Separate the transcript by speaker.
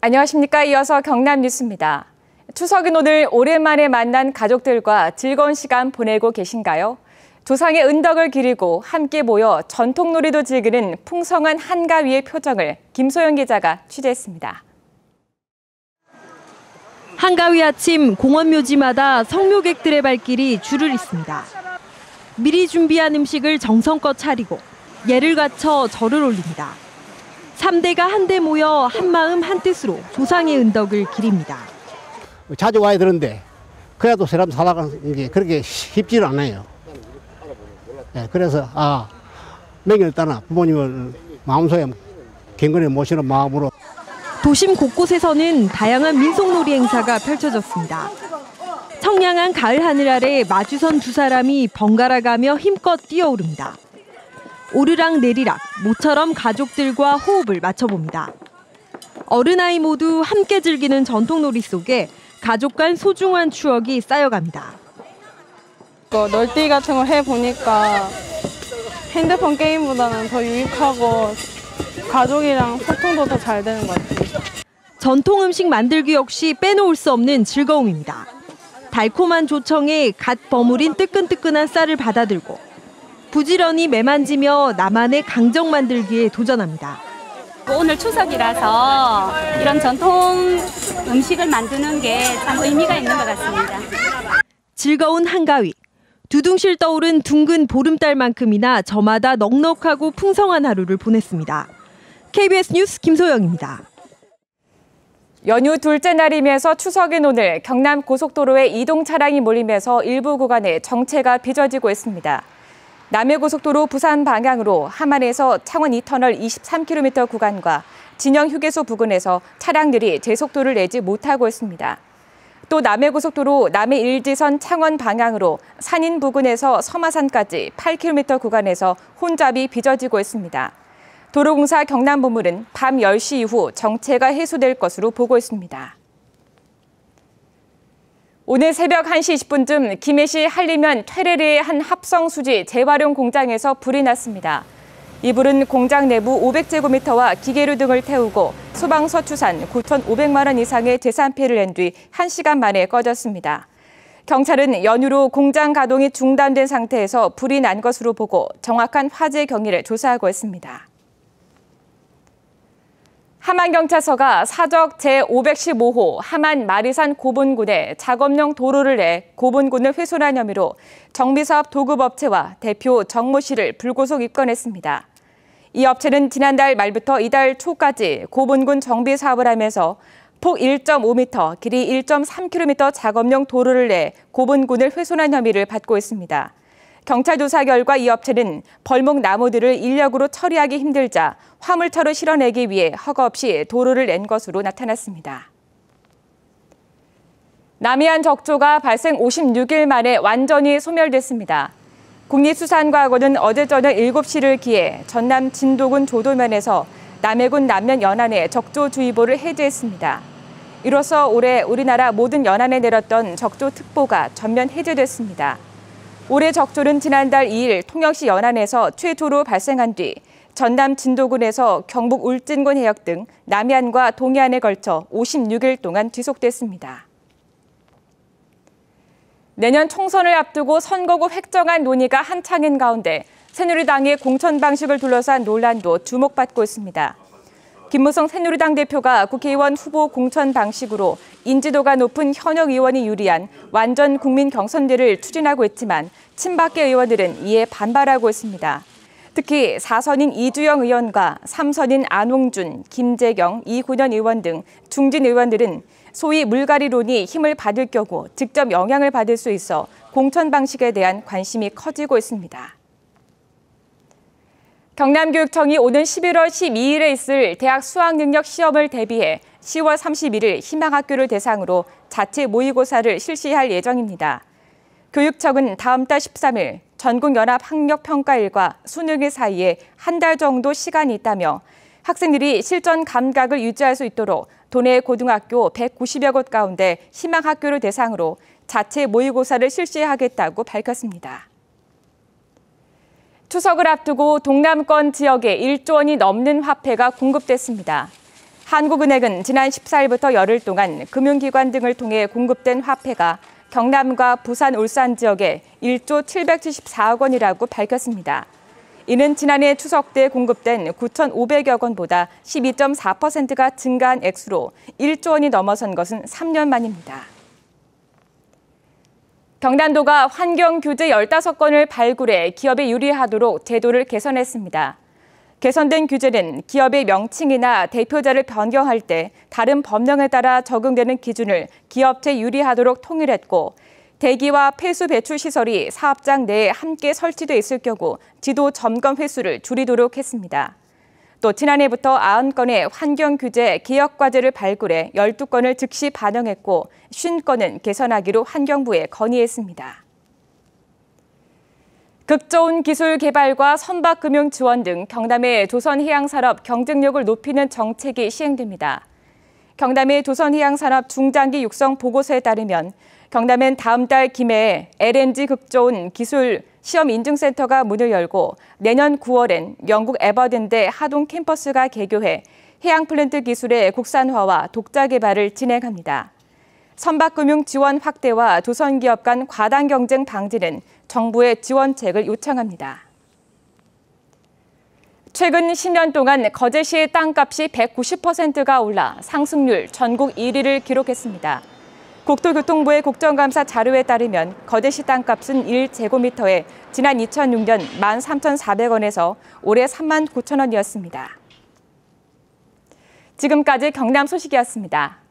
Speaker 1: 안녕하십니까. 이어서 경남 뉴스입니다. 추석인 오늘 오랜만에 만난 가족들과 즐거운 시간 보내고 계신가요? 조상의 은덕을 기리고 함께 모여 전통놀이도 즐기는 풍성한 한가위의 표정을 김소영 기자가 취재했습니다.
Speaker 2: 한가위 아침 공원 묘지마다 성묘객들의 발길이 줄을 잇습니다. 미리 준비한 음식을 정성껏 차리고 예를 갖춰 절을 올립니다. 3대가 한데 모여 한마음 한뜻으로 조상의 은덕을 기립니다.
Speaker 3: 자주 와야 되는데 그래도 사람 살아가는 게 그렇게 쉽지는 않아요. 네, 그래서 명예를 따라 부모님을 마음속에 경건히 모시는 마음으로.
Speaker 2: 도심 곳곳에서는 다양한 민속놀이 행사가 펼쳐졌습니다. 청량한 가을 하늘 아래 마주선 두 사람이 번갈아가며 힘껏 뛰어오릅니다. 오르락 내리락 모처럼 가족들과 호흡을 맞춰봅니다. 어른아이 모두 함께 즐기는 전통놀이 속에 가족 간 소중한 추억이 쌓여갑니다.
Speaker 4: 널뛰기 같은 걸 해보니까 핸드폰 게임보다는 더 유익하고 가족이랑 소통도 더 잘 되는 것 같아요.
Speaker 2: 전통 음식 만들기 역시 빼놓을 수 없는 즐거움입니다. 달콤한 조청에 갓 버무린 뜨끈뜨끈한 쌀을 받아들고 부지런히 매만지며 나만의 강정 만들기에 도전합니다.
Speaker 5: 오늘 추석이라서 이런 전통 음식을 만드는 게 참 의미가 있는 것 같습니다.
Speaker 2: 즐거운 한가위. 두둥실 떠오른 둥근 보름달만큼이나 저마다 넉넉하고 풍성한 하루를 보냈습니다. KBS 뉴스 김소영입니다.
Speaker 1: 연휴 둘째 날이면서 추석인 오늘 경남 고속도로에 이동 차량이 몰리면서 일부 구간에 정체가 빚어지고 있습니다. 남해고속도로 부산 방향으로 함안에서 창원 2터널 23km 구간과 진영 휴게소 부근에서 차량들이 제속도를 내지 못하고 있습니다. 또 남해고속도로 남해 일지선 창원 방향으로 산인 부근에서 서마산까지 8km 구간에서 혼잡이 빚어지고 있습니다. 도로공사 경남본부는 밤 10시 이후 정체가 해소될 것으로 보고 있습니다. 오늘 새벽 1시 20분쯤 김해시 한리면 퇴레르의 한 합성수지 재활용 공장에서 불이 났습니다. 이 불은 공장 내부 500제곱미터와 기계류 등을 태우고 소방서 추산 9,500만 원 이상의 재산 피해를 낸 뒤 1시간 만에 꺼졌습니다. 경찰은 연휴로 공장 가동이 중단된 상태에서 불이 난 것으로 보고 정확한 화재 경위를 조사하고 있습니다. 함안경찰서가 사적 제515호 함안 마리산 고분군에 작업용 도로를 내 고분군을 훼손한 혐의로 정비사업 도급업체와 대표 정모 씨를 불구속 입건했습니다. 이 업체는 지난달 말부터 이달 초까지 고분군 정비사업을 하면서 폭 1.5m, 길이 1.3km 작업용 도로를 내 고분군을 훼손한 혐의를 받고 있습니다. 경찰 조사 결과 이 업체는 벌목 나무들을 인력으로 처리하기 힘들자 화물차로 실어내기 위해 허가 없이 도로를 낸 것으로 나타났습니다. 남해안 적조가 발생 56일 만에 완전히 소멸됐습니다. 국립수산과학원은 어제 저녁 7시를 기해 전남 진도군 조도면에서 남해군 남면 연안에 적조주의보를 해제했습니다. 이로써 올해 우리나라 모든 연안에 내렸던 적조특보가 전면 해제됐습니다. 올해 적조는 지난달 2일 통영시 연안에서 최초로 발생한 뒤 전남 진도군에서 경북 울진군 해역 등 남해안과 동해안에 걸쳐 56일 동안 지속됐습니다. 내년 총선을 앞두고 선거구 획정안 논의가 한창인 가운데 새누리당의 공천 방식을 둘러싼 논란도 주목받고 있습니다. 김무성 새누리당 대표가 국회의원 후보 공천 방식으로 인지도가 높은 현역 의원이 유리한 완전 국민 경선제를 추진하고 있지만 친박계 의원들은 이에 반발하고 있습니다. 특히 4선인 이주영 의원과 3선인 안홍준, 김재경, 이군현 의원 등 중진 의원들은 소위 물갈이론이 힘을 받을 경우 직접 영향을 받을 수 있어 공천 방식에 대한 관심이 커지고 있습니다. 경남교육청이 오는 11월 12일에 있을 대학 수학능력 시험을 대비해 10월 31일 희망학교를 대상으로 자체 모의고사를 실시할 예정입니다. 교육청은 다음 달 13일 전국연합학력평가일과 수능일 사이에 한 달 정도 시간이 있다며 학생들이 실전 감각을 유지할 수 있도록 도내 고등학교 190여 곳 가운데 희망학교를 대상으로 자체 모의고사를 실시하겠다고 밝혔습니다. 추석을 앞두고 동남권 지역에 1조 원이 넘는 화폐가 공급됐습니다. 한국은행은 지난 14일부터 열흘 동안 금융기관 등을 통해 공급된 화폐가 경남과 부산, 울산 지역에 1조 774억 원이라고 밝혔습니다. 이는 지난해 추석 때 공급된 9,500여 원보다 12.4%가 증가한 액수로 1조 원이 넘어선 것은 3년 만입니다. 경남도가 환경규제 15건을 발굴해 기업에 유리하도록 제도를 개선했습니다. 개선된 규제는 기업의 명칭이나 대표자를 변경할 때 다른 법령에 따라 적용되는 기준을 기업체 유리하도록 통일했고, 대기와 폐수 배출 시설이 사업장 내에 함께 설치돼 있을 경우 지도 점검 횟수를 줄이도록 했습니다. 또 지난해부터 90건의 환경규제 개혁과제를 발굴해 12건을 즉시 반영했고 50건은 개선하기로 환경부에 건의했습니다. 극좋은 기술 개발과 선박금융 지원 등 경남의 조선해양산업 경쟁력을 높이는 정책이 시행됩니다. 경남의 조선해양산업 중장기 육성 보고서에 따르면 경남은 다음 달 김해에 LNG 극좋은 기술 시험 인증센터가 문을 열고 내년 9월엔 영국 에버든대 하동 캠퍼스가 개교해 해양 플랜트 기술의 국산화와 독자 개발을 진행합니다. 선박금융 지원 확대와 조선기업 간 과당 경쟁 방지는 정부의 지원책을 요청합니다. 최근 10년 동안 거제시의 땅값이 190%가 올라 상승률 전국 1위를 기록했습니다. 국토교통부의 국정감사 자료에 따르면 거제시 땅값은 1제곱미터에 지난 2006년 13,400원에서 올해 39,000원이었습니다. 지금까지 경남 소식이었습니다.